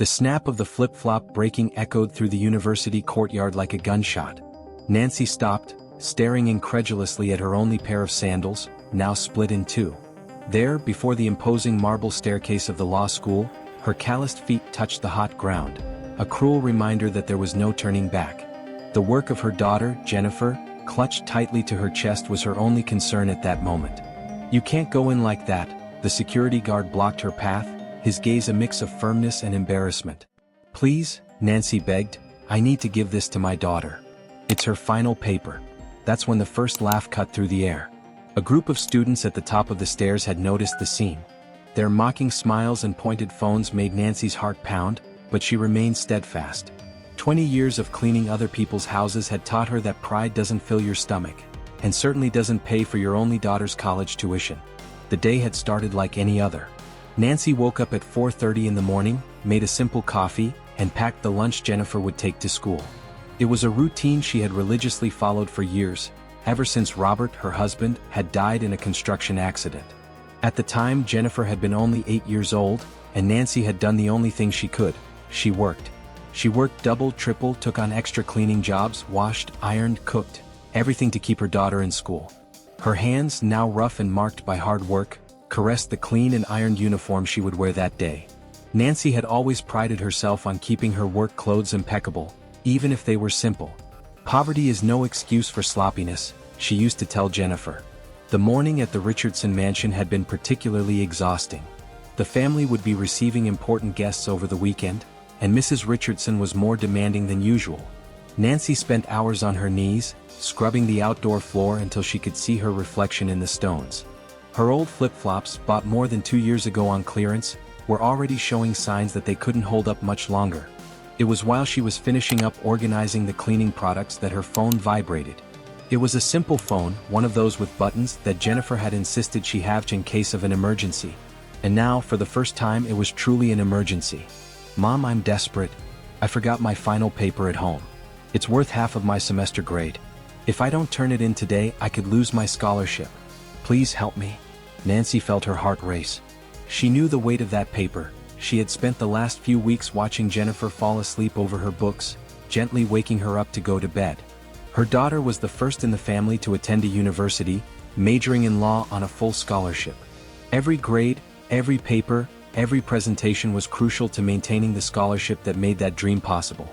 The snap of the flip-flop breaking echoed through the university courtyard like a gunshot. Nancy stopped, staring incredulously at her only pair of sandals, now split in two. There, before the imposing marble staircase of the law school, her calloused feet touched the hot ground, a cruel reminder that there was no turning back. The work of her daughter, Jennifer, clutched tightly to her chest, was her only concern at that moment. "You can't go in like that," the security guard blocked her path, his gaze a mix of firmness and embarrassment. "Please," Nancy begged, "I need to give this to my daughter. It's her final paper." That's when the first laugh cut through the air. A group of students at the top of the stairs had noticed the scene. Their mocking smiles and pointed phones made Nancy's heart pound, but she remained steadfast. 20 years of cleaning other people's houses had taught her that pride doesn't fill your stomach, and certainly doesn't pay for your only daughter's college tuition. The day had started like any other. Nancy woke up at 4:30 in the morning, made a simple coffee, and packed the lunch Jennifer would take to school. It was a routine she had religiously followed for years, ever since Robert, her husband, had died in a construction accident. At the time, Jennifer had been only 8 years old, and Nancy had done the only thing she could: she worked. She worked double, triple, took on extra cleaning jobs, washed, ironed, cooked, everything to keep her daughter in school. Her hands, now rough and marked by hard work, caressed the clean and ironed uniform she would wear that day. Nancy had always prided herself on keeping her work clothes impeccable, even if they were simple. "Poverty is no excuse for sloppiness," she used to tell Jennifer. The morning at the Richardson mansion had been particularly exhausting. The family would be receiving important guests over the weekend, and Mrs. Richardson was more demanding than usual. Nancy spent hours on her knees, scrubbing the outdoor floor until she could see her reflection in the stones. Her old flip-flops, bought more than 2 years ago on clearance, were already showing signs that they couldn't hold up much longer. It was while she was finishing up organizing the cleaning products that her phone vibrated. It was a simple phone, one of those with buttons that Jennifer had insisted she have in case of an emergency. And now, for the first time, it was truly an emergency. "Mom, I'm desperate. I forgot my final paper at home. It's worth half of my semester grade. If I don't turn it in today, I could lose my scholarship. Please help me." Nancy felt her heart race. She knew the weight of that paper. She had spent the last few weeks watching Jennifer fall asleep over her books, gently waking her up to go to bed. Her daughter was the first in the family to attend a university, majoring in law on a full scholarship. Every grade, every paper, every presentation was crucial to maintaining the scholarship that made that dream possible.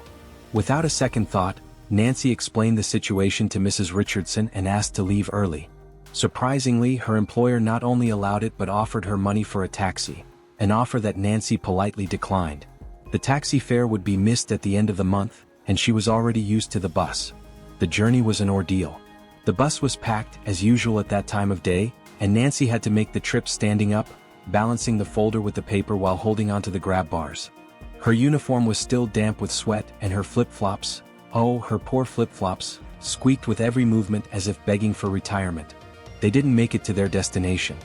Without a second thought, Nancy explained the situation to Mrs. Richardson and asked to leave early. Surprisingly, her employer not only allowed it but offered her money for a taxi, an offer that Nancy politely declined. The taxi fare would be missed at the end of the month, and she was already used to the bus. The journey was an ordeal. The bus was packed, as usual at that time of day, and Nancy had to make the trip standing up, balancing the folder with the paper while holding onto the grab bars. Her uniform was still damp with sweat, and her flip-flops, oh, her poor flip-flops, squeaked with every movement as if begging for retirement. They didn't make it to their destination.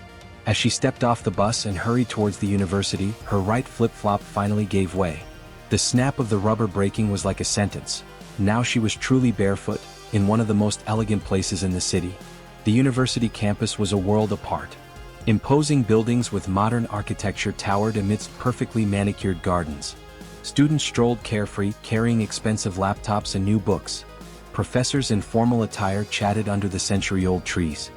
As she stepped off the bus and hurried towards the university, her right flip-flop finally gave way. The snap of the rubber breaking was like a sentence. Now she was truly barefoot, in one of the most elegant places in the city. The university campus was a world apart. Imposing buildings with modern architecture towered amidst perfectly manicured gardens. Students strolled carefree, carrying expensive laptops and new books. Professors in formal attire chatted under the century-old trees.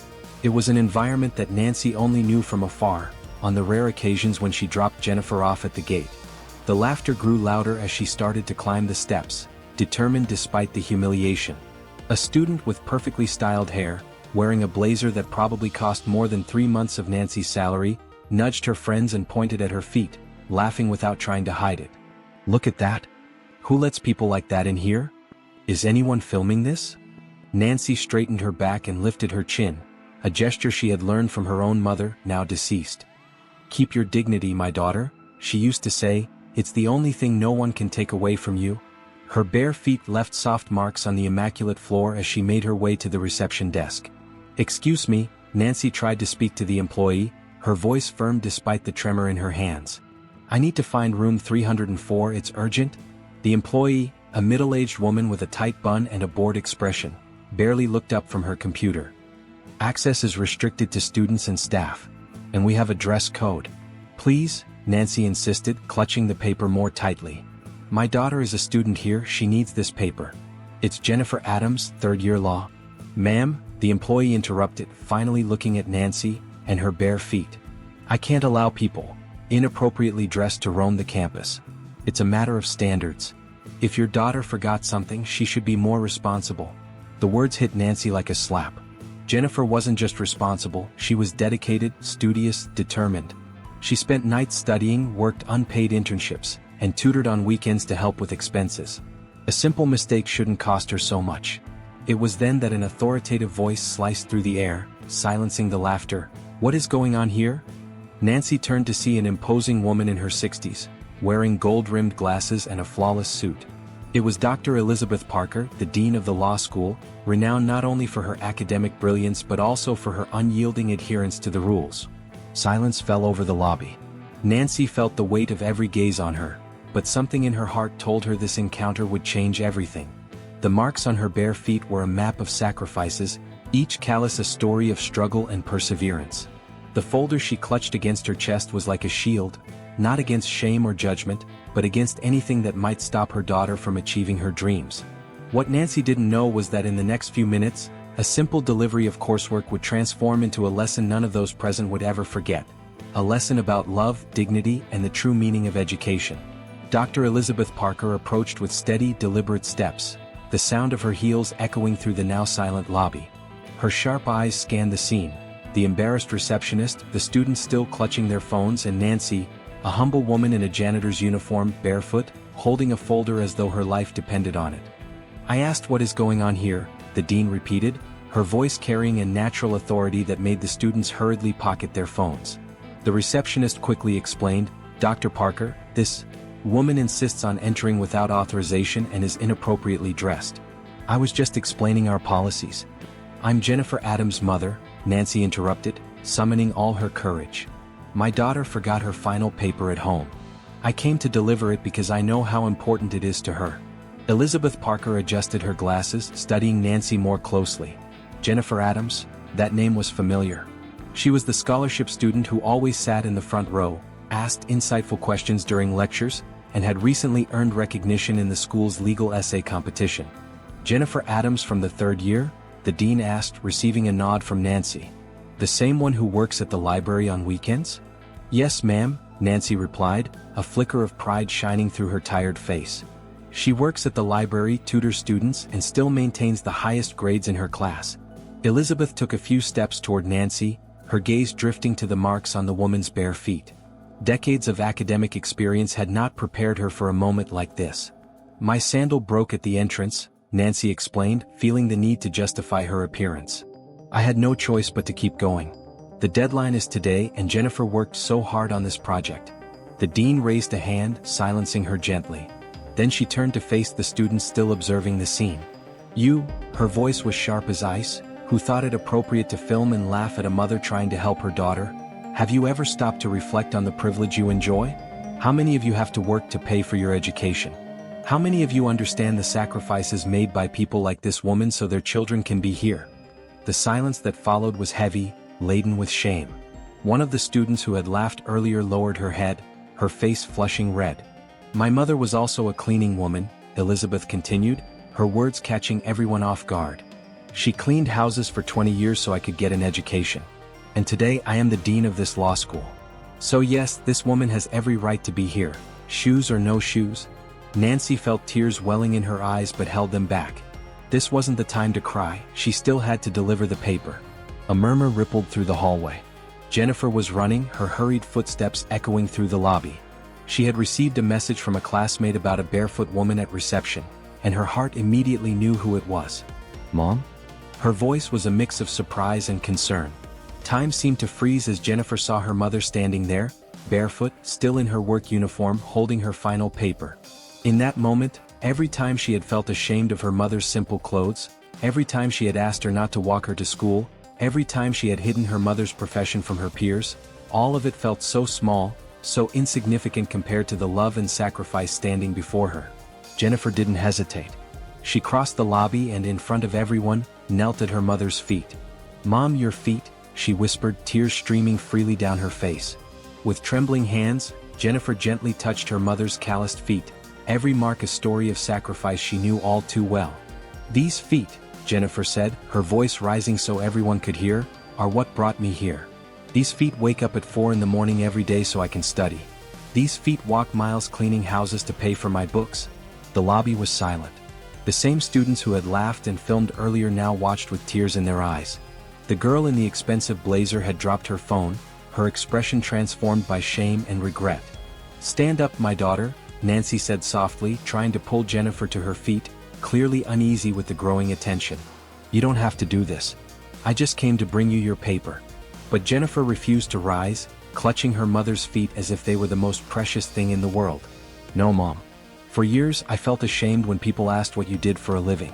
It was an environment that Nancy only knew from afar, on the rare occasions when she dropped Jennifer off at the gate. The laughter grew louder as she started to climb the steps, determined despite the humiliation. A student with perfectly styled hair, wearing a blazer that probably cost more than 3 months of Nancy's salary, nudged her friends and pointed at her feet, laughing without trying to hide it. "Look at that. Who lets people like that in here? Is anyone filming this?" Nancy straightened her back and lifted her chin, a gesture she had learned from her own mother, now deceased. "Keep your dignity, my daughter," she used to say, "it's the only thing no one can take away from you." Her bare feet left soft marks on the immaculate floor as she made her way to the reception desk. "Excuse me," Nancy tried to speak to the employee, her voice firm despite the tremor in her hands. "I need to find room 304, it's urgent." The employee, a middle-aged woman with a tight bun and a bored expression, barely looked up from her computer. "Access is restricted to students and staff. And we have a dress code. Please, Nancy insisted, clutching the paper more tightly. My daughter is a student here, she needs this paper. It's Jennifer Adams, third-year law. Ma'am, the employee interrupted, finally looking at Nancy and her bare feet. I can't allow people inappropriately dressed to roam the campus. It's a matter of standards. If your daughter forgot something, she should be more responsible. The words hit Nancy like a slap. Jennifer wasn't just responsible, she was dedicated, studious, determined. She spent nights studying, worked unpaid internships, and tutored on weekends to help with expenses. A simple mistake shouldn't cost her so much. It was then that an authoritative voice sliced through the air, silencing the laughter. What is going on here? Nancy turned to see an imposing woman in her 60s, wearing gold-rimmed glasses and a flawless suit. It was Dr. Elizabeth Parker, the dean of the law school, renowned not only for her academic brilliance but also for her unyielding adherence to the rules. Silence fell over the lobby. Nancy felt the weight of every gaze on her, but something in her heart told her this encounter would change everything. The marks on her bare feet were a map of sacrifices, each callus a story of struggle and perseverance. The folder she clutched against her chest was like a shield, not against shame or judgment, but against anything that might stop her daughter from achieving her dreams. What Nancy didn't know was that in the next few minutes, a simple delivery of coursework would transform into a lesson none of those present would ever forget. A lesson about love, dignity, and the true meaning of education. Dr. Elizabeth Parker approached with steady, deliberate steps, the sound of her heels echoing through the now silent lobby. Her sharp eyes scanned the scene, the embarrassed receptionist, the students still clutching their phones, and Nancy, a humble woman in a janitor's uniform, barefoot, holding a folder as though her life depended on it. I asked what is going on here, the dean repeated, her voice carrying a natural authority that made the students hurriedly pocket their phones. The receptionist quickly explained, Dr. Parker, this woman insists on entering without authorization and is inappropriately dressed. I was just explaining our policies. I'm Jennifer Adams' mother, Nancy interrupted, summoning all her courage. My daughter forgot her final paper at home. I came to deliver it because I know how important it is to her. Elizabeth Parker adjusted her glasses, studying Nancy more closely. Jennifer Adams, that name was familiar. She was the scholarship student who always sat in the front row, asked insightful questions during lectures, and had recently earned recognition in the school's legal essay competition. Jennifer Adams from the third year? The dean asked, receiving a nod from Nancy. The same one who works at the library on weekends? Yes, ma'am, Nancy replied, a flicker of pride shining through her tired face. She works at the library, tutors students, and still maintains the highest grades in her class. Elizabeth took a few steps toward Nancy, her gaze drifting to the marks on the woman's bare feet. Decades of academic experience had not prepared her for a moment like this. My sandal broke at the entrance, Nancy explained, feeling the need to justify her appearance. I had no choice but to keep going. The deadline is today and Jennifer worked so hard on this project. The dean raised a hand, silencing her gently. Then she turned to face the students still observing the scene. You, her voice was sharp as ice, who thought it appropriate to film and laugh at a mother trying to help her daughter? Have you ever stopped to reflect on the privilege you enjoy? How many of you have to work to pay for your education? How many of you understand the sacrifices made by people like this woman so their children can be here? The silence that followed was heavy, laden with shame. One of the students who had laughed earlier lowered her head, her face flushing red. My mother was also a cleaning woman, Elizabeth continued, her words catching everyone off guard. She cleaned houses for 20 years so I could get an education. And today I am the dean of this law school. So yes, this woman has every right to be here, shoes or no shoes. Nancy felt tears welling in her eyes but held them back. This wasn't the time to cry, she still had to deliver the paper. A murmur rippled through the hallway. Jennifer was running, her hurried footsteps echoing through the lobby. She had received a message from a classmate about a barefoot woman at reception, and her heart immediately knew who it was. Mom? Her voice was a mix of surprise and concern. Time seemed to freeze as Jennifer saw her mother standing there, barefoot, still in her work uniform, holding her final paper. In that moment, every time she had felt ashamed of her mother's simple clothes, every time she had asked her not to walk her to school, every time she had hidden her mother's profession from her peers, all of it felt so small, so insignificant compared to the love and sacrifice standing before her. Jennifer didn't hesitate. She crossed the lobby and in front of everyone, knelt at her mother's feet. Mom, your feet, she whispered, tears streaming freely down her face. With trembling hands, Jennifer gently touched her mother's calloused feet, every mark a story of sacrifice she knew all too well. "These feet," Jennifer said, her voice rising so everyone could hear, "are what brought me here. These feet wake up at 4 in the morning every day so I can study. These feet walk miles cleaning houses to pay for my books." The lobby was silent. The same students who had laughed and filmed earlier now watched with tears in their eyes. The girl in the expensive blazer had dropped her phone, her expression transformed by shame and regret. "Stand up, my daughter," Nancy said softly, trying to pull Jennifer to her feet, clearly uneasy with the growing attention. "You don't have to do this. I just came to bring you your paper." But Jennifer refused to rise, clutching her mother's feet as if they were the most precious thing in the world. "No, Mom. For years I felt ashamed when people asked what you did for a living.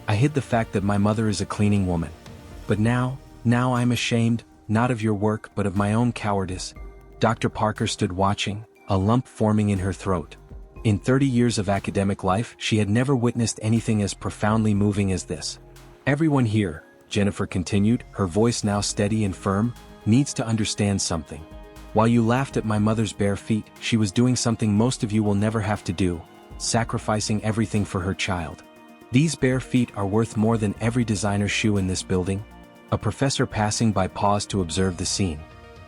I hid the fact that my mother is a cleaning woman. But now I'm ashamed, not of your work but of my own cowardice." Dr. Parker stood watching, a lump forming in her throat. In 30 years of academic life, she had never witnessed anything as profoundly moving as this. "Everyone here," Jennifer continued, her voice now steady and firm, "needs to understand something. While you laughed at my mother's bare feet, she was doing something most of you will never have to do, sacrificing everything for her child. These bare feet are worth more than every designer shoe in this building." A professor passing by paused to observe the scene.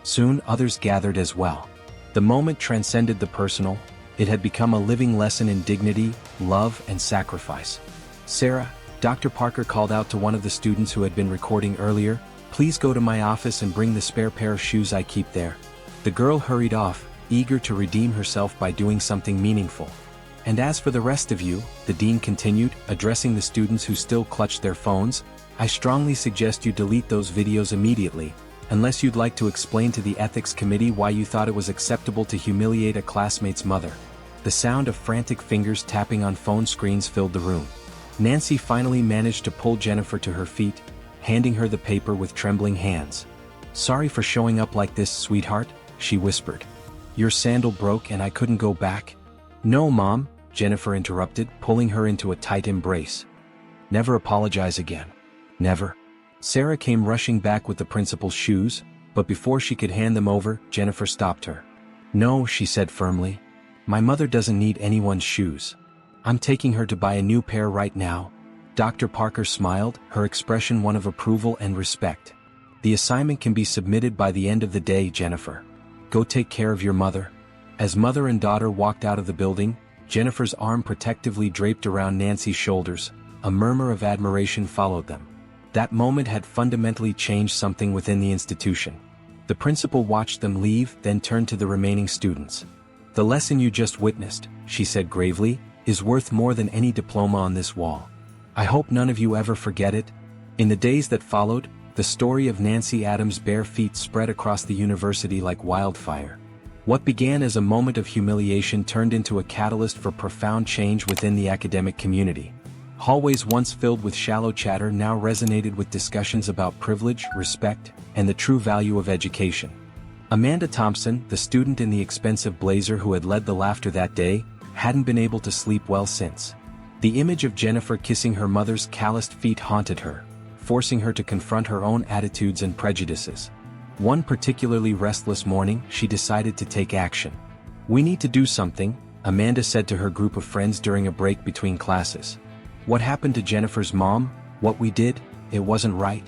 Soon others gathered as well. The moment transcended the personal. It had become a living lesson in dignity, love, and sacrifice. "Sarah," Dr. Parker called out to one of the students who had been recording earlier, "please go to my office and bring the spare pair of shoes I keep there." The girl hurried off, eager to redeem herself by doing something meaningful. "And as for the rest of you," the dean continued, addressing the students who still clutched their phones, "I strongly suggest you delete those videos immediately, unless you'd like to explain to the ethics committee why you thought it was acceptable to humiliate a classmate's mother." The sound of frantic fingers tapping on phone screens filled the room. Nancy finally managed to pull Jennifer to her feet, handing her the paper with trembling hands. "Sorry for showing up like this, sweetheart," she whispered. "Your sandal broke and I couldn't go back." "No, Mom," Jennifer interrupted, pulling her into a tight embrace. "Never apologize again. Never." Sarah came rushing back with the principal's shoes, but before she could hand them over, Jennifer stopped her. "No," she said firmly. "My mother doesn't need anyone's shoes. I'm taking her to buy a new pair right now." Dr. Parker smiled, her expression one of approval and respect. "The assignment can be submitted by the end of the day, Jennifer. Go take care of your mother." As mother and daughter walked out of the building, Jennifer's arm protectively draped around Nancy's shoulders. A murmur of admiration followed them. That moment had fundamentally changed something within the institution. The principal watched them leave, then turned to the remaining students. "The lesson you just witnessed," she said gravely, "is worth more than any diploma on this wall. I hope none of you ever forget it." In the days that followed, the story of Nancy Adams' bare feet spread across the university like wildfire. What began as a moment of humiliation turned into a catalyst for profound change within the academic community. Hallways once filled with shallow chatter now resonated with discussions about privilege, respect, and the true value of education. Amanda Thompson, the student in the expensive blazer who had led the laughter that day, hadn't been able to sleep well since. The image of Jennifer kissing her mother's calloused feet haunted her, forcing her to confront her own attitudes and prejudices. One particularly restless morning, she decided to take action. "We need to do something," Amanda said to her group of friends during a break between classes. "What happened to Jennifer's mom? What we did? It wasn't right."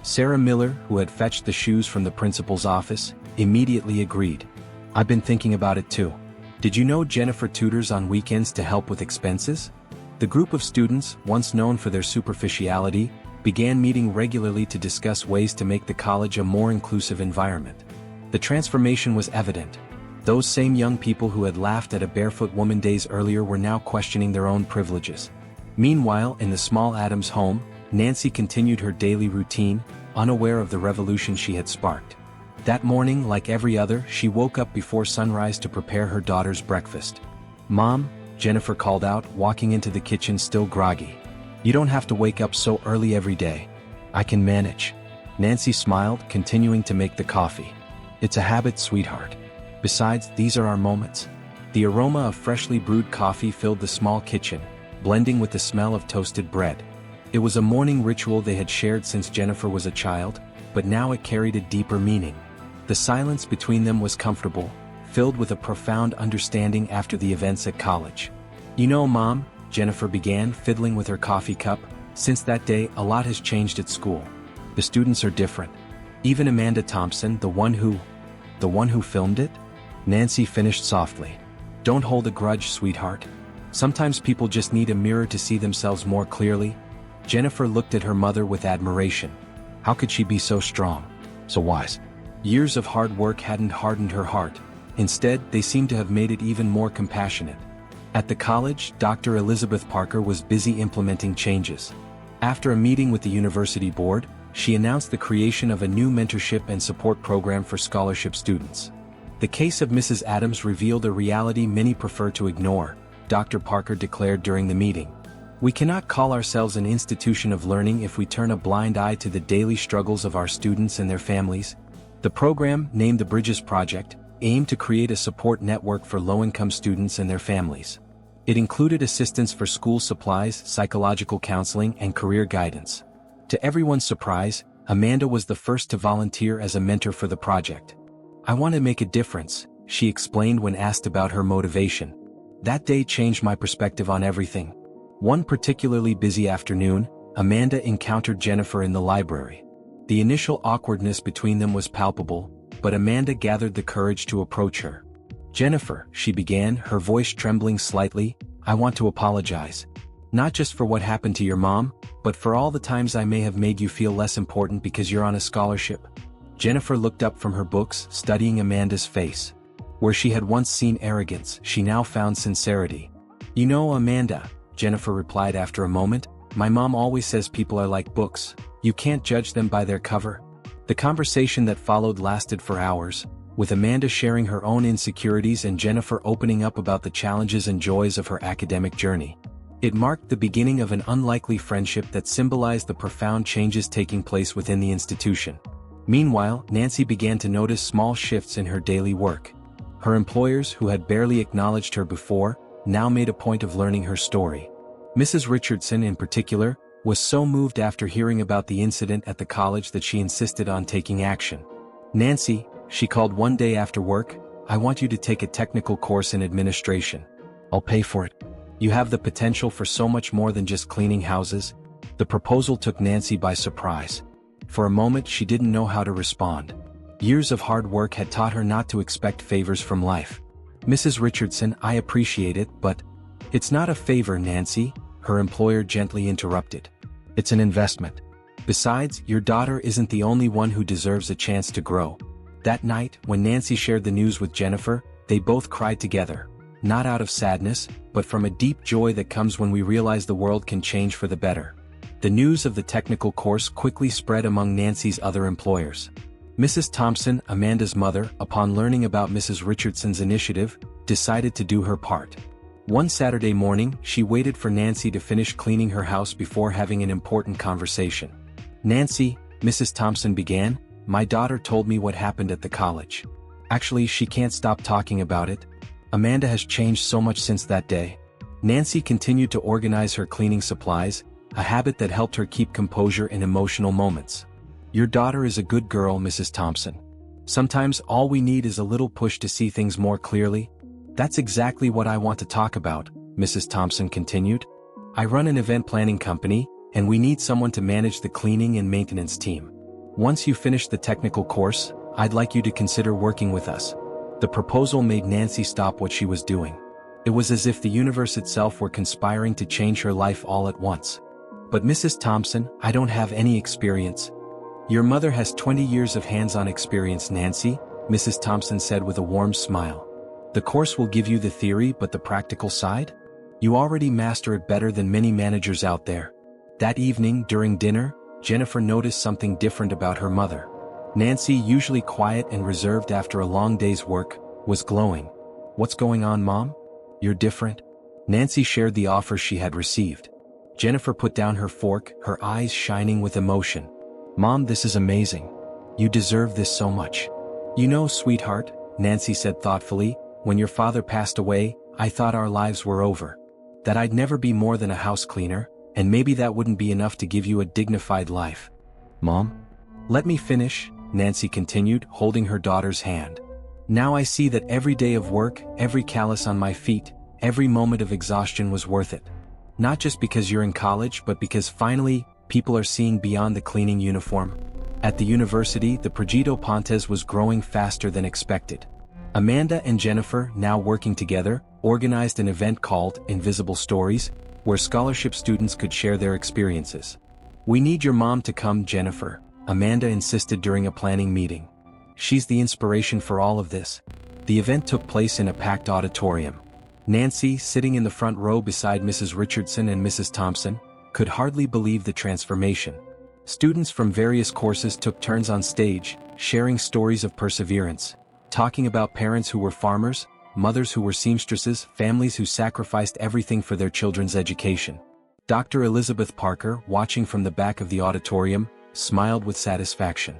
Sarah Miller, who had fetched the shoes from the principal's office, immediately agreed. "I've been thinking about it too. Did you know Jennifer tutors on weekends to help with expenses?" The group of students, once known for their superficiality, began meeting regularly to discuss ways to make the college a more inclusive environment. The transformation was evident. Those same young people who had laughed at a barefoot woman days earlier were now questioning their own privileges. Meanwhile, in the small Adams home, Nancy continued her daily routine, unaware of the revolution she had sparked. That morning, like every other, she woke up before sunrise to prepare her daughter's breakfast. "Mom," Jennifer called out, walking into the kitchen still groggy. "You don't have to wake up so early every day. I can manage." Nancy smiled, continuing to make the coffee. "It's a habit, sweetheart. Besides, these are our moments." The aroma of freshly brewed coffee filled the small kitchen, blending with the smell of toasted bread. It was a morning ritual they had shared since Jennifer was a child, but now it carried a deeper meaning. The silence between them was comfortable, filled with a profound understanding after the events at college. "You know, Mom," Jennifer began, fiddling with her coffee cup, "since that day a lot has changed at school. The students are different. Even Amanda Thompson, the one who filmed it?" Nancy finished softly. "Don't hold a grudge, sweetheart. Sometimes people just need a mirror to see themselves more clearly." Jennifer looked at her mother with admiration. How could she be so strong? So wise? Years of hard work hadn't hardened her heart. Instead, they seemed to have made it even more compassionate. At the college, Dr. Elizabeth Parker was busy implementing changes. After a meeting with the university board, she announced the creation of a new mentorship and support program for scholarship students. The case of Mrs. Adams revealed a reality many prefer to ignore, Dr. Parker declared during the meeting. "We cannot call ourselves an institution of learning if we turn a blind eye to the daily struggles of our students and their families." The program, named the Bridges Project, aimed to create a support network for low-income students and their families. It included assistance for school supplies, psychological counseling, and career guidance. To everyone's surprise, Amanda was the first to volunteer as a mentor for the project. "I want to make a difference," she explained when asked about her motivation. "That day changed my perspective on everything." One particularly busy afternoon, Amanda encountered Jennifer in the library. The initial awkwardness between them was palpable, but Amanda gathered the courage to approach her. "Jennifer," she began, her voice trembling slightly, "I want to apologize. Not just for what happened to your mom, but for all the times I may have made you feel less important because you're on a scholarship." Jennifer looked up from her books, studying Amanda's face. Where she had once seen arrogance, she now found sincerity. "You know, Amanda," Jennifer replied after a moment, "my mom always says people are like books. You can't judge them by their cover." The conversation that followed lasted for hours, with Amanda sharing her own insecurities and Jennifer opening up about the challenges and joys of her academic journey. It marked the beginning of an unlikely friendship that symbolized the profound changes taking place within the institution. Meanwhile, Nancy began to notice small shifts in her daily work. Her employers, who had barely acknowledged her before, now made a point of learning her story. Mrs. Richardson, in particular, was so moved after hearing about the incident at the college that she insisted on taking action. "Nancy," she called one day after work, "I want you to take a technical course in administration. I'll pay for it. You have the potential for so much more than just cleaning houses." The proposal took Nancy by surprise. For a moment she didn't know how to respond. Years of hard work had taught her not to expect favors from life. "Mrs. Richardson, I appreciate it, but—" "It's not a favor, Nancy," her employer gently interrupted. "It's an investment. Besides, your daughter isn't the only one who deserves a chance to grow." That night, when Nancy shared the news with Jennifer, they both cried together. Not out of sadness, but from a deep joy that comes when we realize the world can change for the better. The news of the technical course quickly spread among Nancy's other employers. Mrs. Thompson, Amanda's mother, upon learning about Mrs. Richardson's initiative, decided to do her part. One Saturday morning, she waited for Nancy to finish cleaning her house before having an important conversation. "Nancy," Mrs. Thompson began, "my daughter told me what happened at the college. Actually, she can't stop talking about it. Amanda has changed so much since that day." Nancy continued to organize her cleaning supplies, a habit that helped her keep composure in emotional moments. "Your daughter is a good girl, Mrs. Thompson. Sometimes all we need is a little push to see things more clearly." "That's exactly what I want to talk about," Mrs. Thompson continued. "I run an event planning company, and we need someone to manage the cleaning and maintenance team. Once you finish the technical course, I'd like you to consider working with us." The proposal made Nancy stop what she was doing. It was as if the universe itself were conspiring to change her life all at once. "But Mrs. Thompson, I don't have any experience." "Your mother has 20 years of hands-on experience, Nancy," Mrs. Thompson said with a warm smile. "The course will give you the theory, but the practical side? You already master it better than many managers out there." That evening, during dinner, Jennifer noticed something different about her mother. Nancy, usually quiet and reserved after a long day's work, was glowing. "What's going on, Mom? You're different." Nancy shared the offer she had received. Jennifer put down her fork, her eyes shining with emotion. "Mom, this is amazing. You deserve this so much." "You know, sweetheart," Nancy said thoughtfully, "when your father passed away, I thought our lives were over. That I'd never be more than a house cleaner, and maybe that wouldn't be enough to give you a dignified life." "Mom? Let me finish," Nancy continued, holding her daughter's hand. Now I see that every day of work, every callus on my feet, every moment of exhaustion was worth it. Not just because you're in college, but because finally, people are seeing beyond the cleaning uniform. At the university, the Progetto Pontes was growing faster than expected. Amanda and Jennifer, now working together, organized an event called Invisible Stories, where scholarship students could share their experiences. "We need your mom to come, Jennifer," Amanda insisted during a planning meeting. "She's the inspiration for all of this." The event took place in a packed auditorium. Nancy, sitting in the front row beside Mrs. Richardson and Mrs. Thompson, could hardly believe the transformation. Students from various courses took turns on stage, sharing stories of perseverance, talking about parents who were farmers, mothers who were seamstresses, families who sacrificed everything for their children's education. Dr. Elizabeth Parker, watching from the back of the auditorium, smiled with satisfaction.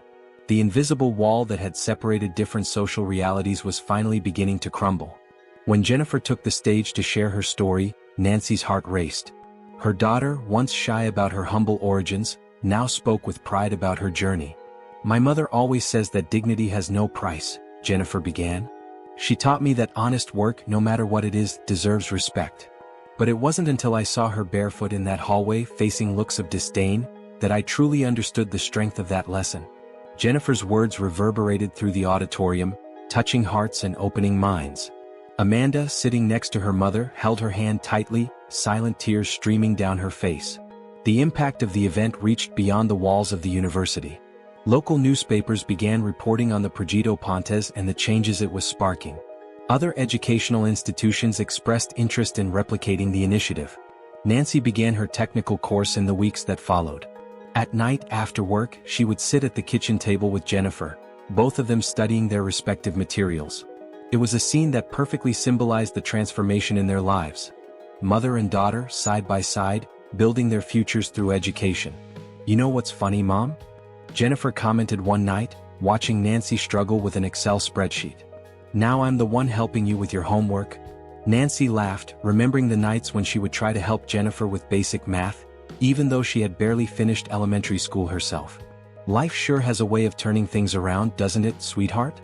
The invisible wall that had separated different social realities was finally beginning to crumble. When Jennifer took the stage to share her story, Nancy's heart raced. Her daughter, once shy about her humble origins, now spoke with pride about her journey. "My mother always says that dignity has no price," Jennifer began. "She taught me that honest work, no matter what it is, deserves respect. But it wasn't until I saw her barefoot in that hallway facing looks of disdain, that I truly understood the strength of that lesson." Jennifer's words reverberated through the auditorium, touching hearts and opening minds. Amanda, sitting next to her mother, held her hand tightly, silent tears streaming down her face. The impact of the event reached beyond the walls of the university. Local newspapers began reporting on the Progetto Pontes and the changes it was sparking. Other educational institutions expressed interest in replicating the initiative. Nancy began her technical course in the weeks that followed. At night, after work, she would sit at the kitchen table with Jennifer, both of them studying their respective materials. It was a scene that perfectly symbolized the transformation in their lives. Mother and daughter, side by side, building their futures through education. "You know what's funny, Mom?" Jennifer commented one night, watching Nancy struggle with an Excel spreadsheet. "Now I'm the one helping you with your homework." Nancy laughed, remembering the nights when she would try to help Jennifer with basic math, even though she had barely finished elementary school herself. "Life sure has a way of turning things around, doesn't it, sweetheart?"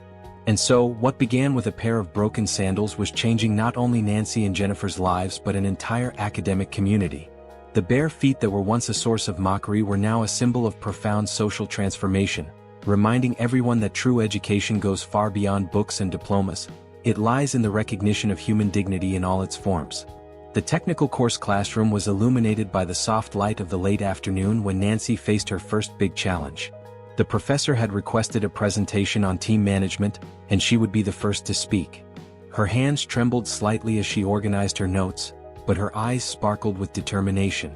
And so, what began with a pair of broken sandals was changing not only Nancy and Jennifer's lives but an entire academic community. The bare feet that were once a source of mockery were now a symbol of profound social transformation, reminding everyone that true education goes far beyond books and diplomas. It lies in the recognition of human dignity in all its forms. The technical course classroom was illuminated by the soft light of the late afternoon when Nancy faced her first big challenge. The professor had requested a presentation on team management, and she would be the first to speak. Her hands trembled slightly as she organized her notes, but her eyes sparkled with determination.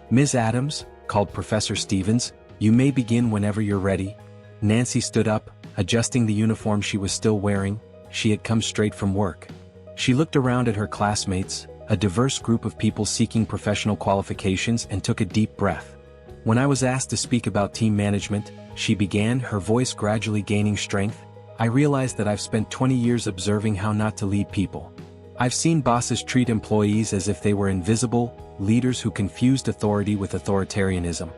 "Ms. Adams," called Professor Stevens, "you may begin whenever you're ready." Nancy stood up, adjusting the uniform she was still wearing. She had come straight from work. She looked around at her classmates, a diverse group of people seeking professional qualifications, and took a deep breath. "When I was asked to speak about team management," she began, her voice gradually gaining strength, "I realized that I've spent 20 years observing how not to lead people. I've seen bosses treat employees as if they were invisible, leaders who confused authority with authoritarianism."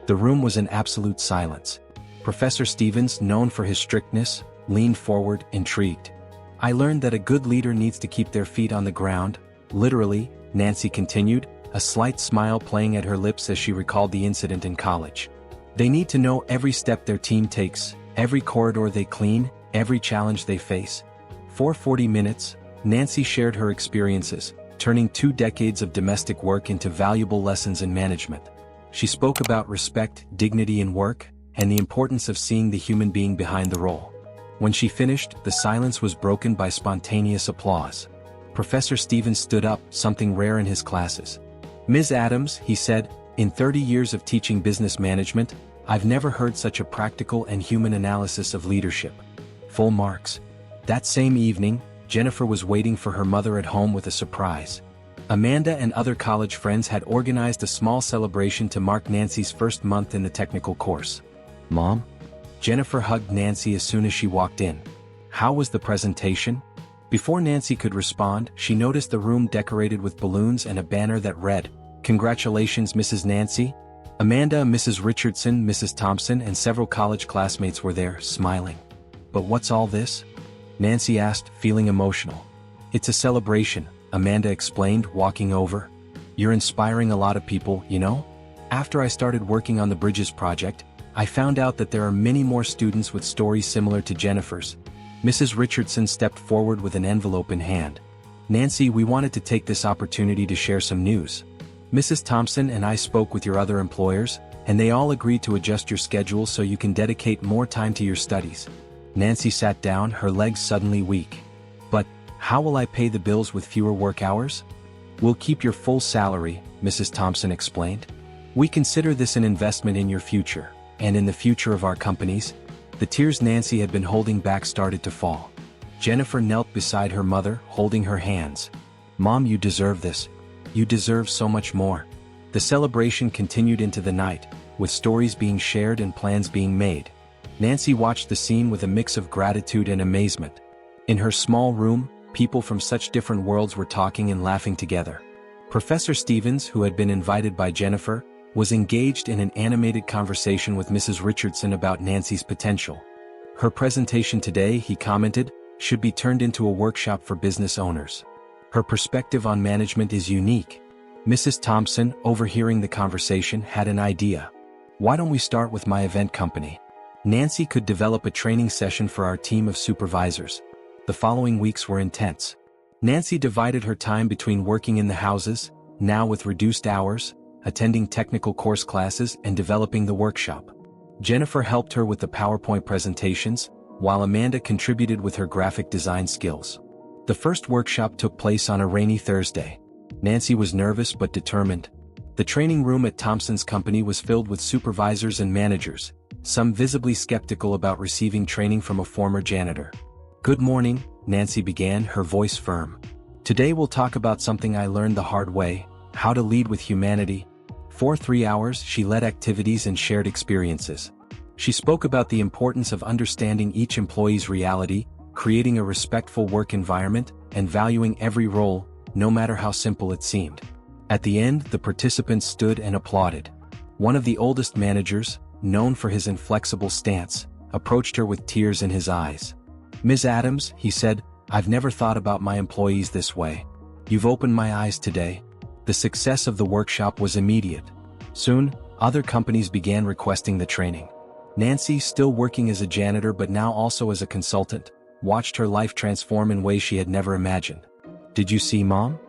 The room was in absolute silence. Professor Stevens, known for his strictness, leaned forward, intrigued. "I learned that a good leader needs to keep their feet on the ground, literally," Nancy continued, a slight smile playing at her lips as she recalled the incident in college. "They need to know every step their team takes, every corridor they clean, every challenge they face." For 40 minutes, Nancy shared her experiences, turning 2 decades of domestic work into valuable lessons in management. She spoke about respect, dignity in work, and the importance of seeing the human being behind the role. When she finished, the silence was broken by spontaneous applause. Professor Stevens stood up, something rare in his classes. "Ms. Adams," he said, "in 30 years of teaching business management, I've never heard such a practical and human analysis of leadership." Full marks. That same evening, Jennifer was waiting for her mother at home with a surprise. Amanda and other college friends had organized a small celebration to mark Nancy's first month in the technical course. "Mom?" Jennifer hugged Nancy as soon as she walked in. "How was the presentation?" Before Nancy could respond, she noticed the room decorated with balloons and a banner that read, "Congratulations, Mrs. Nancy." Amanda, Mrs. Richardson, Mrs. Thompson, and several college classmates were there, smiling. "But what's all this?" Nancy asked, feeling emotional. It's a celebration, Amanda explained, walking over. You're inspiring a lot of people, you know? After I started working on the Bridges project, I found out that there are many more students with stories similar to Jennifer's. Mrs. Richardson stepped forward with an envelope in hand. Nancy, we wanted to take this opportunity to share some news. Mrs. Thompson and I spoke with your other employers, and they all agreed to adjust your schedule so you can dedicate more time to your studies. Nancy sat down, her legs suddenly weak. But, how will I pay the bills with fewer work hours? We'll keep your full salary, Mrs. Thompson explained. We consider this an investment in your future, and in the future of our companies. The tears Nancy had been holding back started to fall. Jennifer knelt beside her mother, holding her hands. Mom, you deserve this. You deserve so much more. The celebration continued into the night, with stories being shared and plans being made. Nancy watched the scene with a mix of gratitude and amazement. In her small room, people from such different worlds were talking and laughing together. Professor Stevens, who had been invited by Jennifer, was engaged in an animated conversation with Mrs. Richardson about Nancy's potential. Her presentation today, he commented, should be turned into a workshop for business owners. Her perspective on management is unique. Mrs. Thompson, overhearing the conversation, had an idea. Why don't we start with my event company? Nancy could develop a training session for our team of supervisors. The following weeks were intense. Nancy divided her time between working in the houses, now with reduced hours, attending technical course classes and developing the workshop. Jennifer helped her with the PowerPoint presentations, while Amanda contributed with her graphic design skills. The first workshop took place on a rainy Thursday. Nancy was nervous but determined. The training room at Thompson's company was filled with supervisors and managers, some visibly skeptical about receiving training from a former janitor. Good morning, Nancy began, her voice firm. Today we'll talk about something I learned the hard way, how to lead with humanity. For 3 hours, she led activities and shared experiences. She spoke about the importance of understanding each employee's reality, creating a respectful work environment, and valuing every role, no matter how simple it seemed. At the end, the participants stood and applauded. One of the oldest managers, known for his inflexible stance, approached her with tears in his eyes. Ms. Adams, he said, I've never thought about my employees this way. You've opened my eyes today. The success of the workshop was immediate. Soon, other companies began requesting the training. Nancy, still working as a janitor but now also as a consultant, watched her life transform in ways she had never imagined. Did you see, Mom?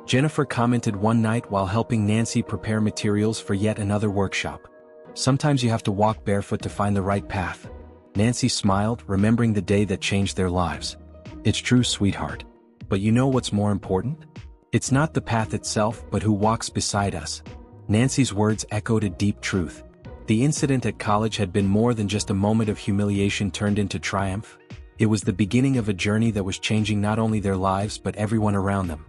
Jennifer commented one night while helping Nancy prepare materials for yet another workshop. Sometimes you have to walk barefoot to find the right path. Nancy smiled, remembering the day that changed their lives. It's true, sweetheart. But you know what's more important? It's not the path itself but who walks beside us. Nancy's words echoed a deep truth. The incident at college had been more than just a moment of humiliation turned into triumph. It was the beginning of a journey that was changing not only their lives but everyone around them.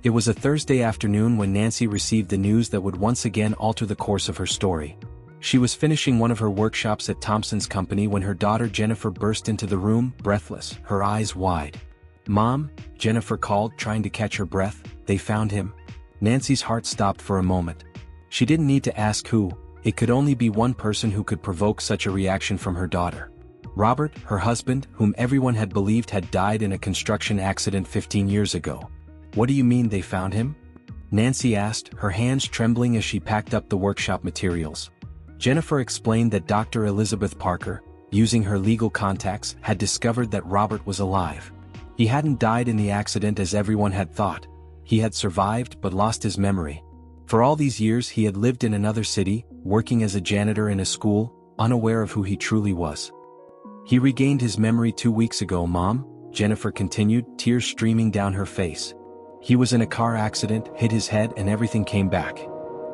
It was a Thursday afternoon when Nancy received the news that would once again alter the course of her story. She was finishing one of her workshops at Thompson's company when her daughter Jennifer burst into the room, breathless, her eyes wide. Mom, Jennifer called, trying to catch her breath, they found him. Nancy's heart stopped for a moment. She didn't need to ask who, it could only be one person who could provoke such a reaction from her daughter. Robert, her husband, whom everyone had believed had died in a construction accident 15 years ago. What do you mean they found him? Nancy asked, her hands trembling as she packed up the workshop materials. Jennifer explained that Dr. Elizabeth Parker, using her legal contacts, had discovered that Robert was alive. He hadn't died in the accident as everyone had thought. He had survived but lost his memory. For all these years he had lived in another city, working as a janitor in a school, unaware of who he truly was. He regained his memory 2 weeks ago, Mom, Jennifer continued, tears streaming down her face. He was in a car accident, hit his head, and everything came back.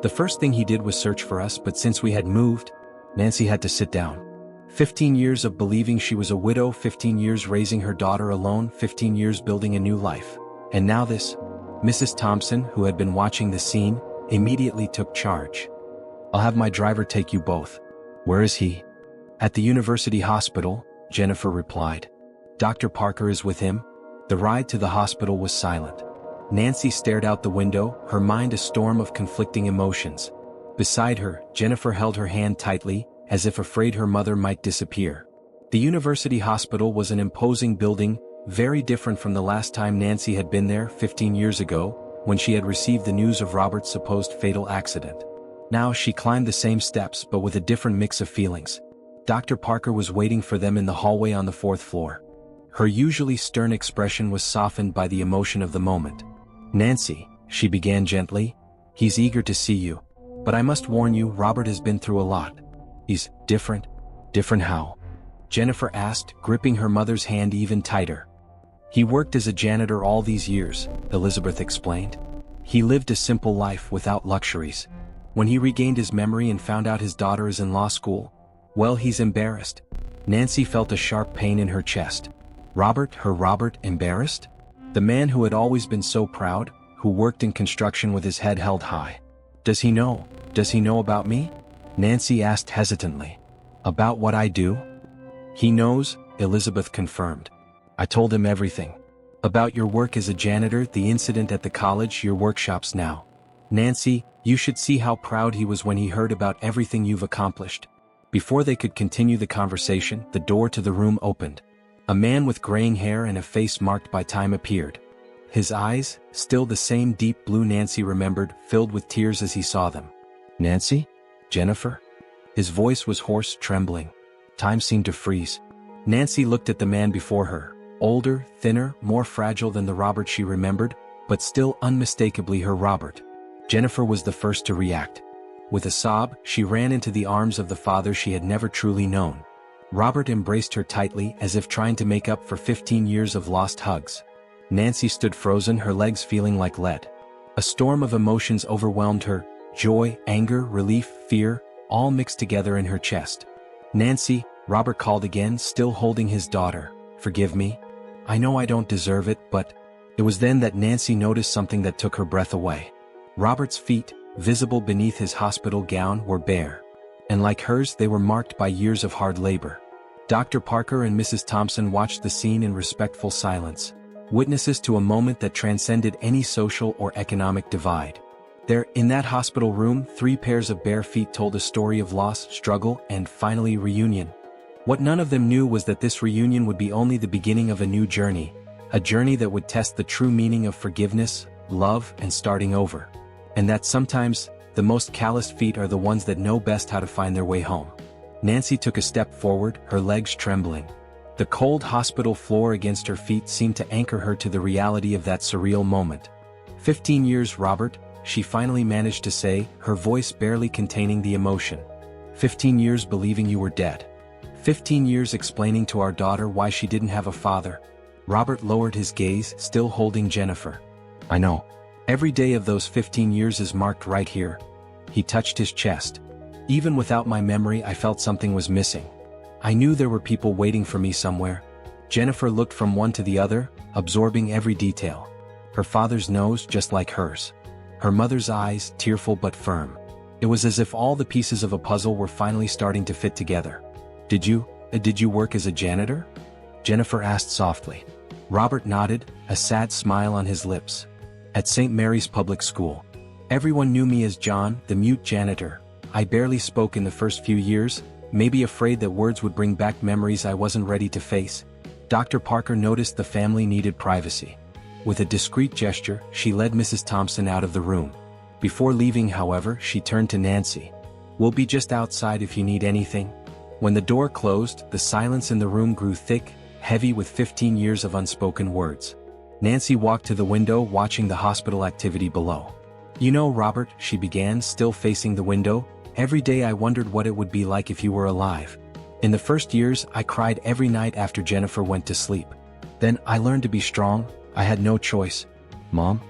The first thing he did was search for us, but since we had moved, Nancy had to sit down. 15 years of believing she was a widow, 15 years raising her daughter alone, 15 years building a new life. And now this. Mrs. Thompson, who had been watching the scene, immediately took charge. I'll have my driver take you both. Where is he? At the university hospital, Jennifer replied. Dr. Parker is with him. The ride to the hospital was silent. Nancy stared out the window, her mind a storm of conflicting emotions. Beside her, Jennifer held her hand tightly, as if afraid her mother might disappear. The university hospital was an imposing building, very different from the last time Nancy had been there 15 years ago, when she had received the news of Robert's supposed fatal accident. Now she climbed the same steps but with a different mix of feelings. Dr. Parker was waiting for them in the hallway on the 4th floor. Her usually stern expression was softened by the emotion of the moment. "Nancy," she began gently, "he's eager to see you. But I must warn you, Robert has been through a lot." "He's different? Different how?" Jennifer asked, gripping her mother's hand even tighter. "He worked as a janitor all these years," Elizabeth explained. "He lived a simple life without luxuries. When he regained his memory and found out his daughter is in law school, well, he's embarrassed." Nancy felt a sharp pain in her chest. Robert, embarrassed? The man who had always been so proud, who worked in construction with his head held high. Does he know about me?" Nancy asked hesitantly. "About what I do?" "He knows," Elizabeth confirmed. "I told him everything. About your work as a janitor, the incident at the college, your workshops now. Nancy, you should see how proud he was when he heard about everything you've accomplished." Before they could continue the conversation, the door to the room opened. A man with graying hair and a face marked by time appeared. His eyes, still the same deep blue Nancy remembered, filled with tears as he saw them. "Nancy? Jennifer?" His voice was hoarse, trembling. Time seemed to freeze. Nancy looked at the man before her, older, thinner, more fragile than the Robert she remembered, but still unmistakably her Robert. Jennifer was the first to react. With a sob, she ran into the arms of the father she had never truly known. Robert embraced her tightly as if trying to make up for 15 years of lost hugs. Nancy stood frozen, her legs feeling like lead. A storm of emotions overwhelmed her, joy, anger, relief, fear, all mixed together in her chest. "Nancy," Robert called again, still holding his daughter, "forgive me. I know I don't deserve it, but..." It was then that Nancy noticed something that took her breath away. Robert's feet, visible beneath his hospital gown, were bare. And like hers, they were marked by years of hard labor. Dr. Parker and Mrs. Thompson watched the scene in respectful silence, witnesses to a moment that transcended any social or economic divide. There, in that hospital room, 3 pairs of bare feet told a story of loss, struggle, and finally reunion. What none of them knew was that this reunion would be only the beginning of a new journey, a journey that would test the true meaning of forgiveness, love, and starting over. And that sometimes, the most calloused feet are the ones that know best how to find their way home. Nancy took a step forward, her legs trembling. The cold hospital floor against her feet seemed to anchor her to the reality of that surreal moment. 15 years, Robert, she finally managed to say, her voice barely containing the emotion. 15 years believing you were dead. 15 years explaining to our daughter why she didn't have a father. Robert lowered his gaze, still holding Jennifer. "I know. Every day of those 15 years is marked right here." He touched his chest. "Even without my memory, I felt something was missing. I knew there were people waiting for me somewhere." Jennifer looked from one to the other, absorbing every detail. Her father's nose just like hers. Her mother's eyes, tearful but firm. It was as if all the pieces of a puzzle were finally starting to fit together. Did you work as a janitor?" Jennifer asked softly. Robert nodded, a sad smile on his lips. "At St. Mary's Public School. Everyone knew me as John, the mute janitor. I barely spoke in the first few years, maybe afraid that words would bring back memories I wasn't ready to face." Dr. Parker noticed the family needed privacy. With a discreet gesture, she led Mrs. Thompson out of the room. Before leaving, however, she turned to Nancy. "We'll be just outside if you need anything." When the door closed, the silence in the room grew thick, heavy with 15 years of unspoken words. Nancy walked to the window, watching the hospital activity below. "You know, Robert," she began, still facing the window, "every day I wondered what it would be like if you were alive. In the first years, I cried every night after Jennifer went to sleep. Then I learned to be strong. I had no choice." "Mom?"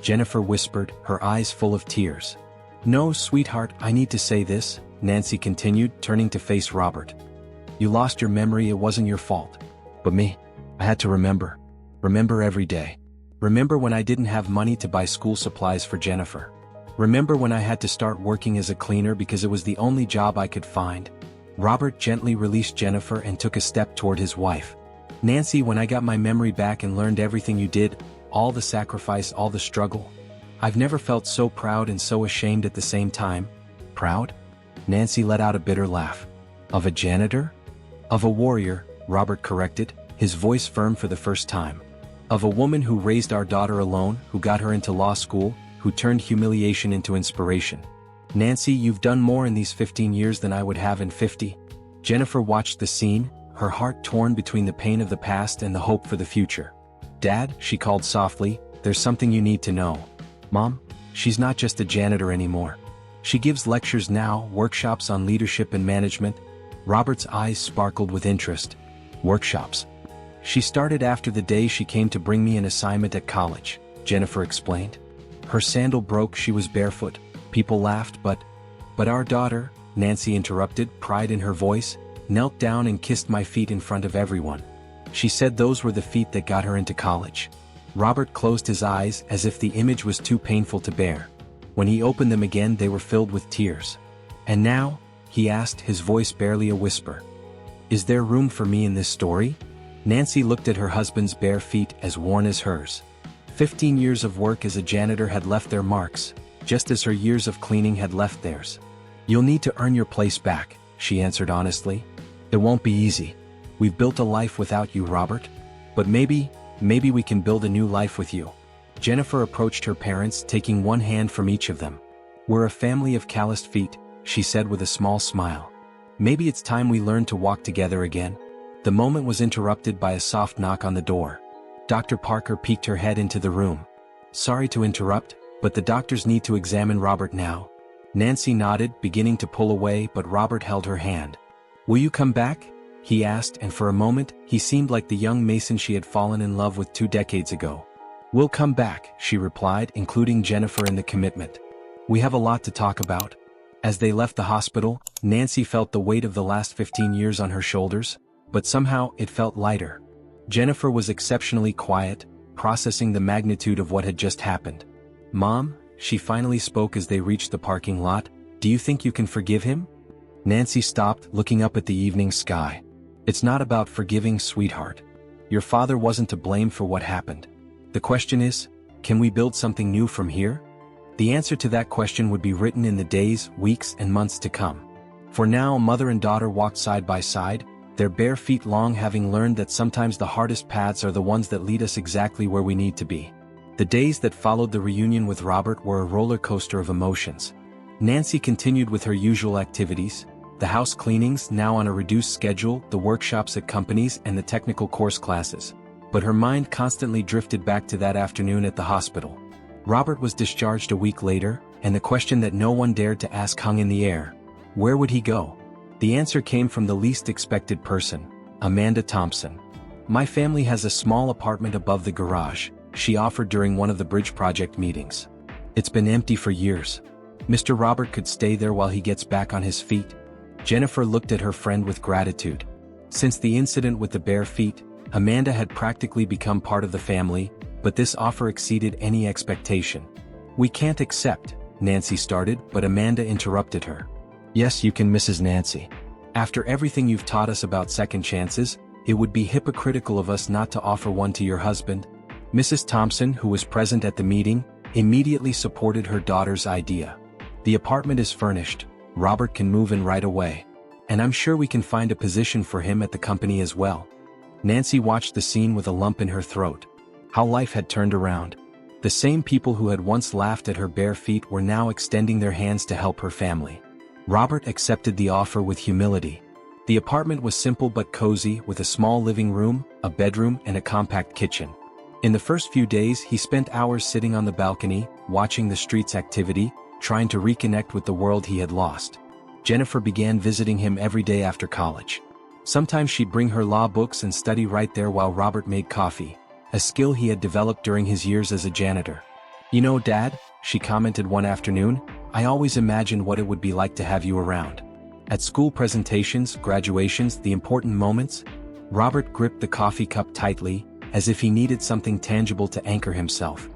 Jennifer whispered, her eyes full of tears. "No, sweetheart, I need to say this," Nancy continued, turning to face Robert. "You lost your memory, it wasn't your fault. But me, I had to remember. Remember every day. Remember when I didn't have money to buy school supplies for Jennifer. Remember when I had to start working as a cleaner because it was the only job I could find." Robert gently released Jennifer and took a step toward his wife. "Nancy, when I got my memory back and learned everything you did, all the sacrifice, all the struggle, I've never felt so proud and so ashamed at the same time." "Proud?" Nancy let out a bitter laugh. "Of a janitor?" "Of a warrior," Robert corrected, his voice firm for the first time. Of a woman who raised our daughter alone, who got her into law school, who turned humiliation into inspiration. Nancy, you've done more in these 15 years than I would have in 50. Jennifer watched the scene, her heart torn between the pain of the past and the hope for the future. Dad, she called softly, there's something you need to know. Mom, she's not just a janitor anymore. She gives lectures now, workshops on leadership and management. Robert's eyes sparkled with interest. Workshops. She started after the day she came to bring me an assignment at college, Jennifer explained. Her sandal broke, she was barefoot. People laughed, but our daughter, Nancy interrupted, pride in her voice, knelt down and kissed my feet in front of everyone. She said those were the feet that got her into college. Robert closed his eyes as if the image was too painful to bear. When he opened them again, they were filled with tears. And now, he asked, his voice barely a whisper. Is there room for me in this story? Nancy looked at her husband's bare feet as worn as hers. 15 years of work as a janitor had left their marks, just as her years of cleaning had left theirs. You'll need to earn your place back, she answered honestly. It won't be easy. We've built a life without you, Robert. But maybe we can build a new life with you. Jennifer approached her parents, taking one hand from each of them. We're a family of calloused feet, she said with a small smile. Maybe it's time we learn to walk together again. The moment was interrupted by a soft knock on the door. Dr. Parker peeked her head into the room. Sorry to interrupt, but the doctors need to examine Robert now. Nancy nodded, beginning to pull away, but Robert held her hand. Will you come back? He asked, and for a moment, he seemed like the young Mason she had fallen in love with 2 decades ago. We'll come back, she replied, including Jennifer in the commitment. We have a lot to talk about. As they left the hospital, Nancy felt the weight of the last 15 years on her shoulders, but somehow it felt lighter. Jennifer was exceptionally quiet, processing the magnitude of what had just happened. Mom, she finally spoke as they reached the parking lot, do you think you can forgive him? Nancy stopped, looking up at the evening sky. It's not about forgiving, sweetheart. Your father wasn't to blame for what happened. The question is, can we build something new from here? The answer to that question would be written in the days, weeks, and months to come. For now, mother and daughter walked side by side, their bare feet long, having learned that sometimes the hardest paths are the ones that lead us exactly where we need to be. The days that followed the reunion with Robert were a roller coaster of emotions. Nancy continued with her usual activities, the house cleanings now on a reduced schedule, the workshops at companies, and the technical course classes. But her mind constantly drifted back to that afternoon at the hospital. Robert was discharged a week later, and the question that no one dared to ask hung in the air. Where would he go? The answer came from the least expected person, Amanda Thompson. My family has a small apartment above the garage, she offered during one of the bridge project meetings. It's been empty for years. Mr. Robert could stay there while he gets back on his feet. Jennifer looked at her friend with gratitude. Since the incident with the bare feet, Amanda had practically become part of the family, but this offer exceeded any expectation. We can't accept, Nancy started, but Amanda interrupted her. Yes, you can, Mrs. Nancy. After everything you've taught us about second chances, it would be hypocritical of us not to offer one to your husband. Mrs. Thompson, who was present at the meeting, immediately supported her daughter's idea. The apartment is furnished. Robert can move in right away. And I'm sure we can find a position for him at the company as well. Nancy watched the scene with a lump in her throat. How life had turned around. The same people who had once laughed at her bare feet were now extending their hands to help her family. Robert accepted the offer with humility. The apartment was simple but cozy, with a small living room, a bedroom, and a compact kitchen. In the first few days, he spent hours sitting on the balcony, watching the street's activity, trying to reconnect with the world he had lost. Jennifer began visiting him every day after college. Sometimes she'd bring her law books and study right there while Robert made coffee, a skill he had developed during his years as a janitor. You know, Dad, she commented one afternoon, I always imagined what it would be like to have you around. At school presentations, graduations, the important moments. Robert gripped the coffee cup tightly, as if he needed something tangible to anchor himself.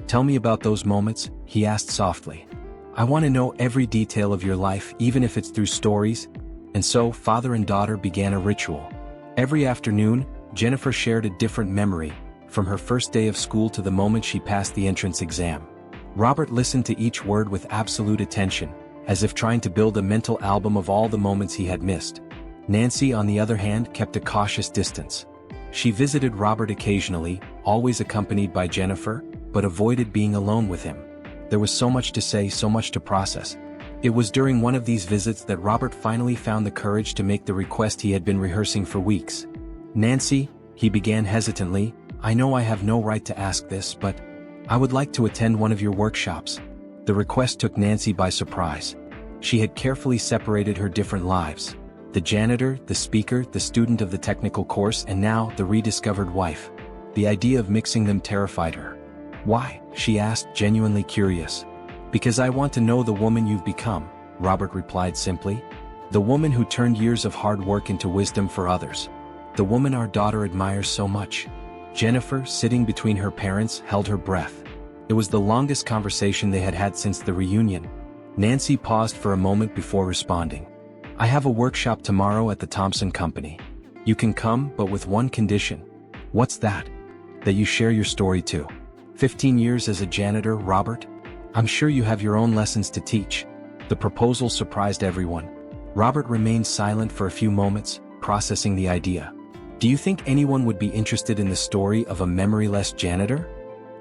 Tell me about those moments, he asked softly. I want to know every detail of your life, even if it's through stories. And so, father and daughter began a ritual. Every afternoon, Jennifer shared a different memory, from her first day of school to the moment she passed the entrance exam. Robert listened to each word with absolute attention, as if trying to build a mental album of all the moments he had missed. Nancy, on the other hand, kept a cautious distance. She visited Robert occasionally, always accompanied by Jennifer, but avoided being alone with him. There was so much to say, so much to process. It was during one of these visits that Robert finally found the courage to make the request he had been rehearsing for weeks. "Nancy," he began hesitantly, "I know I have no right to ask this, but I would like to attend one of your workshops." The request took Nancy by surprise. She had carefully separated her different lives: the janitor, the speaker, the student of the technical course, and now the rediscovered wife. The idea of mixing them terrified her. "Why?" she asked, genuinely curious. "Because I want to know the woman you've become," Robert replied simply. "The woman who turned years of hard work into wisdom for others. The woman our daughter admires so much." Jennifer, sitting between her parents, held her breath. It was the longest conversation they had had since the reunion. Nancy paused for a moment before responding. "I have a workshop tomorrow at the Thompson Company. You can come, but with one condition." "What's that?" "That you share your story too. 15 years as a janitor, Robert. I'm sure you have your own lessons to teach." The proposal surprised everyone. Robert remained silent for a few moments, processing the idea. "Do you think anyone would be interested in the story of a memoryless janitor?"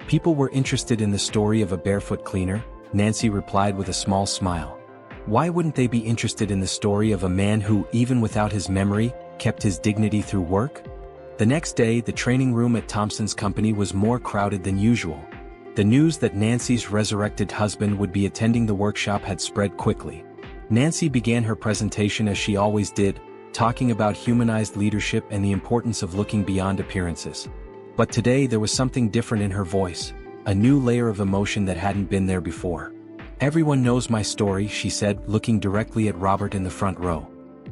"People were interested in the story of a barefoot cleaner," Nancy replied with a small smile. "Why wouldn't they be interested in the story of a man who, even without his memory, kept his dignity through work?" The next day, the training room at Thompson's company was more crowded than usual. The news that Nancy's resurrected husband would be attending the workshop had spread quickly. Nancy began her presentation as she always did, talking about humanized leadership and the importance of looking beyond appearances. But today there was something different in her voice, a new layer of emotion that hadn't been there before. "Everyone knows my story," she said, looking directly at Robert in the front row.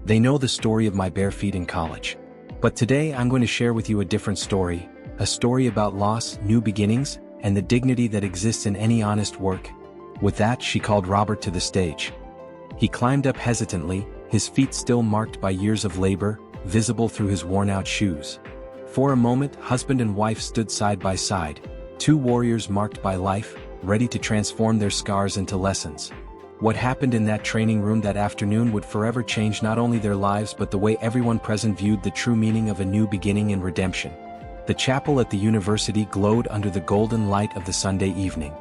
"They know the story of my bare feet in college. But today I'm going to share with you a different story, a story about loss, new beginnings, and the dignity that exists in any honest work." With that, she called Robert to the stage. He climbed up hesitantly, his feet still marked by years of labor, visible through his worn-out shoes. For a moment, husband and wife stood side by side, two warriors marked by life, ready to transform their scars into lessons. What happened in that training room that afternoon would forever change not only their lives but the way everyone present viewed the true meaning of a new beginning and redemption. The chapel at the university glowed under the golden light of the Sunday evening.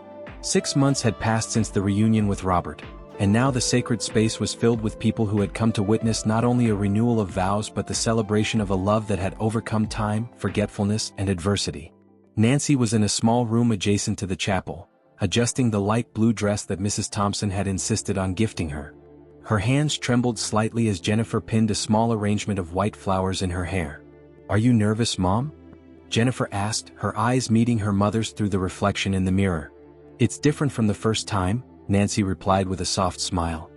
6 months had passed since the reunion with Robert, and now the sacred space was filled with people who had come to witness not only a renewal of vows but the celebration of a love that had overcome time, forgetfulness, and adversity. Nancy was in a small room adjacent to the chapel, adjusting the light blue dress that Mrs. Thompson had insisted on gifting her. Her hands trembled slightly as Jennifer pinned a small arrangement of white flowers in her hair. "Are you nervous, Mom?" Jennifer asked, her eyes meeting her mother's through the reflection in the mirror. "It's different from the first time," Nancy replied with a soft smile.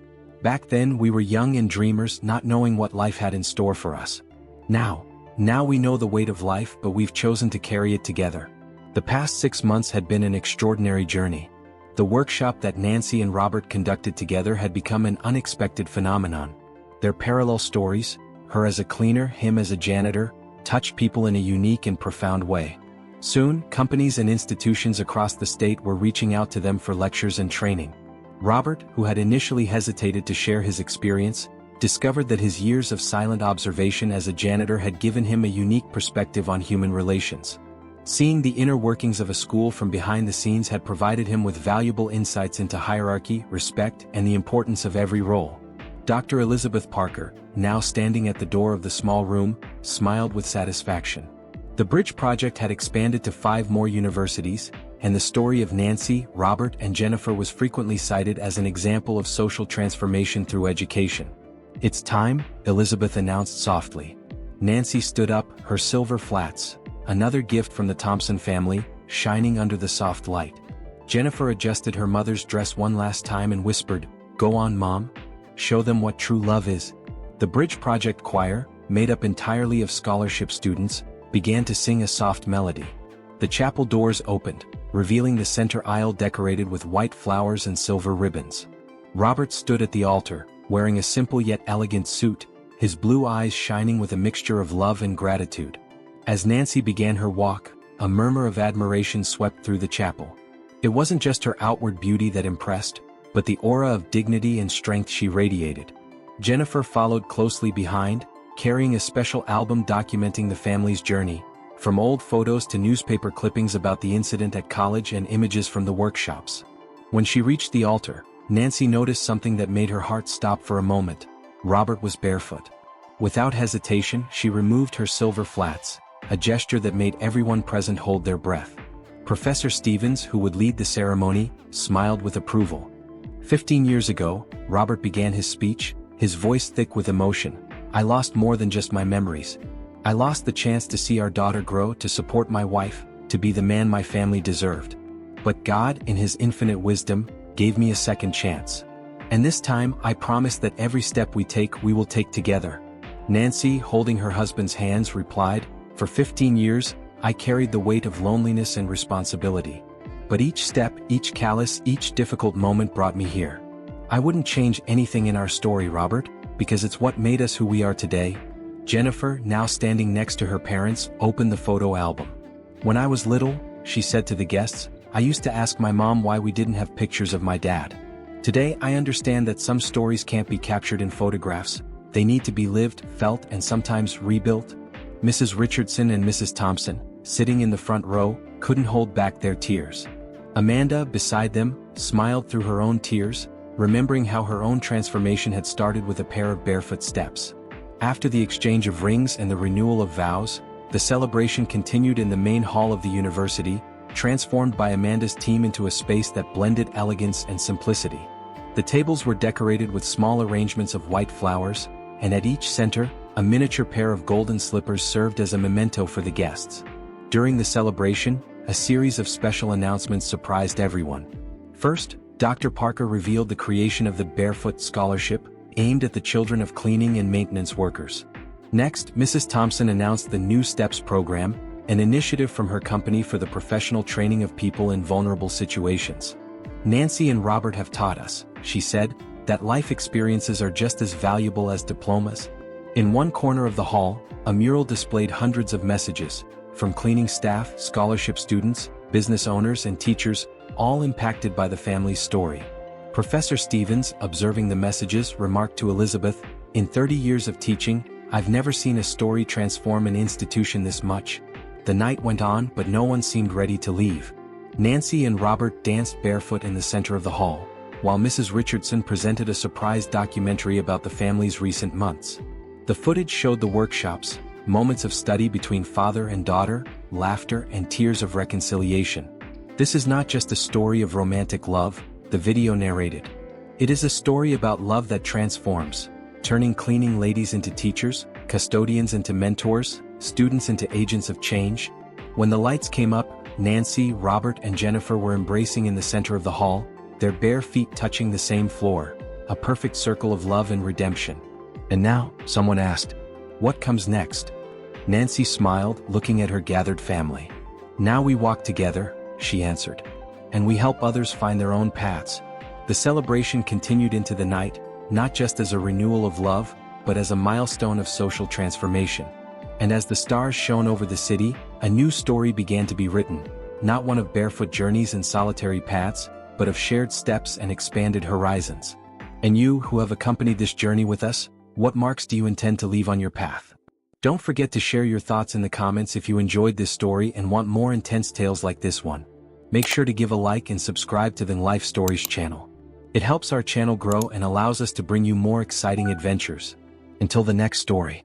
"Back then we were young and dreamers, not knowing what life had in store for us. Now we know the weight of life, but we've chosen to carry it together." The past 6 months had been an extraordinary journey. The workshop that Nancy and Robert conducted together had become an unexpected phenomenon. Their parallel stories, her as a cleaner, him as a janitor, touched people in a unique and profound way. Soon, companies and institutions across the state were reaching out to them for lectures and training. Robert, who had initially hesitated to share his experience, discovered that his years of silent observation as a janitor had given him a unique perspective on human relations. Seeing the inner workings of a school from behind the scenes had provided him with valuable insights into hierarchy, respect, and the importance of every role. Dr. Elizabeth Parker, now standing at the door of the small room, smiled with satisfaction. The Bridge Project had expanded to 5 more universities, and the story of Nancy, Robert, and Jennifer was frequently cited as an example of social transformation through education. "It's time," Elizabeth announced softly. Nancy stood up, her silver flats, another gift from the Thompson family, shining under the soft light. Jennifer adjusted her mother's dress one last time and whispered, "Go on, Mom. Show them what true love is." The Bridge Project choir, made up entirely of scholarship students, began to sing a soft melody. The chapel doors opened, revealing the center aisle decorated with white flowers and silver ribbons. Robert stood at the altar, wearing a simple yet elegant suit, his blue eyes shining with a mixture of love and gratitude. As Nancy began her walk, a murmur of admiration swept through the chapel. It wasn't just her outward beauty that impressed, but the aura of dignity and strength she radiated. Jennifer followed closely behind, carrying a special album documenting the family's journey, from old photos to newspaper clippings about the incident at college and images from the workshops. When she reached the altar, Nancy noticed something that made her heart stop for a moment. Robert was barefoot. Without hesitation, she removed her silver flats, a gesture that made everyone present hold their breath. Professor Stevens, who would lead the ceremony, smiled with approval. 15 years ago, Robert began his speech, his voice thick with emotion. I lost more than just my memories. I lost the chance to see our daughter grow, to support my wife, to be the man my family deserved. But God, in His infinite wisdom, gave me a second chance. And this time, I promise that every step we take, we will take together. Nancy, holding her husband's hands, replied, for 15 years, I carried the weight of loneliness and responsibility. But each step, each callous, each difficult moment brought me here. I wouldn't change anything in our story, Robert, because it's what made us who we are today. Jennifer, now standing next to her parents, opened the photo album. When I was little, she said to the guests, I used to ask my mom why we didn't have pictures of my dad. Today I understand that some stories can't be captured in photographs. They need to be lived, felt, and sometimes rebuilt. Mrs. Richardson and Mrs. Thompson, sitting in the front row, couldn't hold back their tears. Amanda, beside them, smiled through her own tears, remembering how her own transformation had started with a pair of barefoot steps. After the exchange of rings and the renewal of vows, the celebration continued in the main hall of the university, transformed by Amanda's team into a space that blended elegance and simplicity. The tables were decorated with small arrangements of white flowers, and at each center, a miniature pair of golden slippers served as a memento for the guests. During the celebration, a series of special announcements surprised everyone. First, Dr. Parker revealed the creation of the Barefoot Scholarship, aimed at the children of cleaning and maintenance workers. Next, Mrs. Thompson announced the New Steps program, an initiative from her company for the professional training of people in vulnerable situations. Nancy and Robert have taught us, she said, that life experiences are just as valuable as diplomas. In one corner of the hall, a mural displayed hundreds of messages, from cleaning staff, scholarship students, business owners, and teachers, all impacted by the family's story. Professor Stevens, observing the messages, remarked to Elizabeth, in 30 years of teaching, I've never seen a story transform an institution this much. The night went on, but no one seemed ready to leave. Nancy and Robert danced barefoot in the center of the hall, while Mrs. Richardson presented a surprise documentary about the family's recent months. The footage showed the workshops, moments of study between father and daughter, laughter and tears of reconciliation. This is not just a story of romantic love, the video narrated. It is a story about love that transforms, turning cleaning ladies into teachers, custodians into mentors, students into agents of change. When the lights came up, Nancy, Robert, and Jennifer were embracing in the center of the hall, their bare feet touching the same floor, a perfect circle of love and redemption. And now, someone asked, what comes next? Nancy smiled, looking at her gathered family. Now we walk together, she answered. And we help others find their own paths. The celebration continued into the night, not just as a renewal of love, but as a milestone of social transformation. And as the stars shone over the city, a new story began to be written, not one of barefoot journeys and solitary paths, but of shared steps and expanded horizons. And you, who have accompanied this journey with us, what marks do you intend to leave on your path? Don't forget to share your thoughts in the comments if you enjoyed this story and want more intense tales like this one. Make sure to give a like and subscribe to the Life Stories channel. It helps our channel grow and allows us to bring you more exciting adventures. Until the next story.